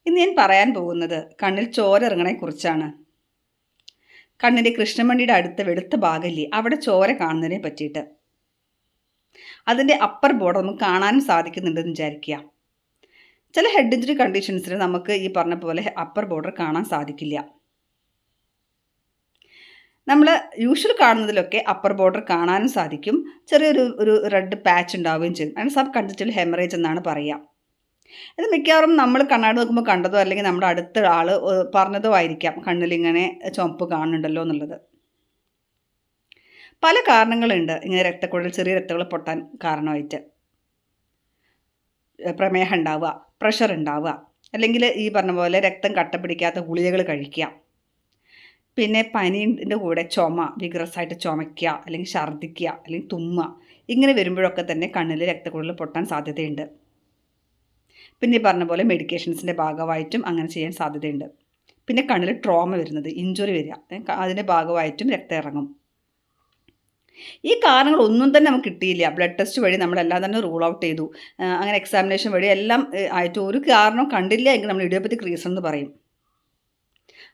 ഇന്ന് ഞാൻ പറയാൻ പോകുന്നത് കണ്ണിൽ ചോര ഇറങ്ങണയെക്കുറിച്ചാണ്. കണ്ണിൻ്റെ കൃഷ്ണമണിയുടെ അടുത്ത വെളുത്ത ഭാഗമില്ലേ, അവിടെ ചോര കാണുന്നതിനെ പറ്റിയിട്ട്. അതിൻ്റെ അപ്പർ ബോർഡർ നമുക്ക് കാണാനും സാധിക്കുന്നുണ്ടെന്ന് വിചാരിക്കുക. ചില ഹെഡ് ഇഞ്ചുറി കണ്ടീഷൻസിൽ നമുക്ക് ഈ പറഞ്ഞ പോലെ അപ്പർ ബോർഡർ കാണാൻ സാധിക്കില്ല. നമ്മൾ യൂഷ്വൽ കാണുന്നതിലൊക്കെ അപ്പർ ബോർഡർ കാണാനും സാധിക്കും. ചെറിയൊരു റെഡ് പാച്ച് ഉണ്ടാവുകയും ചെയ്യും. അതിന് സബ് കൺജക്റ്റീവൽ ഹെമറേജ് എന്നാണ് പറയുക. ഇത് മിക്കവാറും നമ്മൾ കണ്ണാടി നോക്കുമ്പോൾ കണ്ടതോ അല്ലെങ്കിൽ നമ്മുടെ അടുത്ത ആൾ പറഞ്ഞതോ ആയിരിക്കാം കണ്ണിലിങ്ങനെ ചുവപ്പ് കാണുന്നുണ്ടല്ലോ എന്നുള്ളത്. പല കാരണങ്ങളുണ്ട് ഇങ്ങനെ രക്തക്കുഴൽ ചെറിയ രക്തക്കുഴൽ പൊട്ടാൻ കാരണമായിട്ട്. പ്രമേഹം ഉണ്ടാവുക, പ്രഷർ ഉണ്ടാവുക, അല്ലെങ്കിൽ ഈ പറഞ്ഞ പോലെ രക്തം കട്ട പിടിക്കാത്ത ഗുളികകൾ കഴിക്കുക, പിന്നെ പനീൻ്റെ കൂടെ ചുമ, വിഗ്രസായിട്ട് ചുമയ്ക്കുക, അല്ലെങ്കിൽ ഛർദ്ദിക്കുക, അല്ലെങ്കിൽ തുമ്മുക, ഇങ്ങനെ വരുമ്പോഴൊക്കെ തന്നെ കണ്ണിൽ രക്തക്കുഴൽ പൊട്ടാൻ സാധ്യതയുണ്ട്. പിന്നെ ഈ പറഞ്ഞ പോലെ മെഡിക്കേഷൻസിൻ്റെ ഭാഗമായിട്ടും അങ്ങനെ ചെയ്യാൻ സാധ്യതയുണ്ട്. പിന്നെ കണ്ണിൽ ട്രോമ വരുന്നത്, ഇഞ്ചുറി വരിക, അതിൻ്റെ ഭാഗമായിട്ടും രക്തം ഇറങ്ങും. ഈ കാരണങ്ങളൊന്നും തന്നെ നമുക്ക് കിട്ടിയില്ല. ബ്ലഡ് ടെസ്റ്റ് വഴി നമ്മളെല്ലാം തന്നെ റൂൾ ഔട്ട് ചെയ്തു. അങ്ങനെ എക്സാമിനേഷൻ വഴി എല്ലാം ആയിട്ട് ഒരു കാരണം കണ്ടില്ല എങ്കിൽ നമ്മൾ ഇഡിയോപ്പത്തിക് റീസൺ എന്ന് പറയും.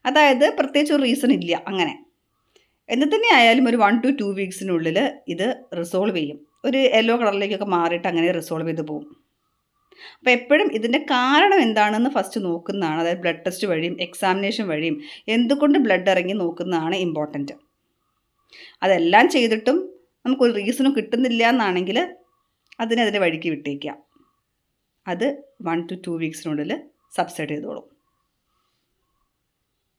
അതായത് പ്രത്യേകിച്ച് ഒരു റീസൺ ഇല്ല. അങ്ങനെ എന്ത് തന്നെ ആയാലും ഒരു 1 to 2 വീക്സിനുള്ളിൽ ഇത് റിസോൾവ് ചെയ്യും. ഒരു യെല്ലോ കളറിലേക്കൊക്കെ മാറിയിട്ട് അങ്ങനെ റിസോൾവ് ചെയ്ത് പോകും. അപ്പോൾ എപ്പോഴും ഇതിൻ്റെ കാരണം എന്താണെന്ന് ഫസ്റ്റ് നോക്കുന്നതാണ്. അതായത് ബ്ലഡ് ടെസ്റ്റ് വഴിയും എക്സാമിനേഷൻ വഴിയും എന്തുകൊണ്ട് ബ്ലഡ് ഇറങ്ങി നോക്കുന്നതാണ് ഇമ്പോർട്ടൻറ്റ്. അതെല്ലാം ചെയ്തിട്ടും നമുക്കൊരു റീസണും കിട്ടുന്നില്ല എന്നാണെങ്കിൽ അതിനെ വഴിക്ക് വിട്ടേക്കുക. അത് 1 to 2 വീക്സിനുള്ളിൽ സബ്സൈഡ് ചെയ്തോളും.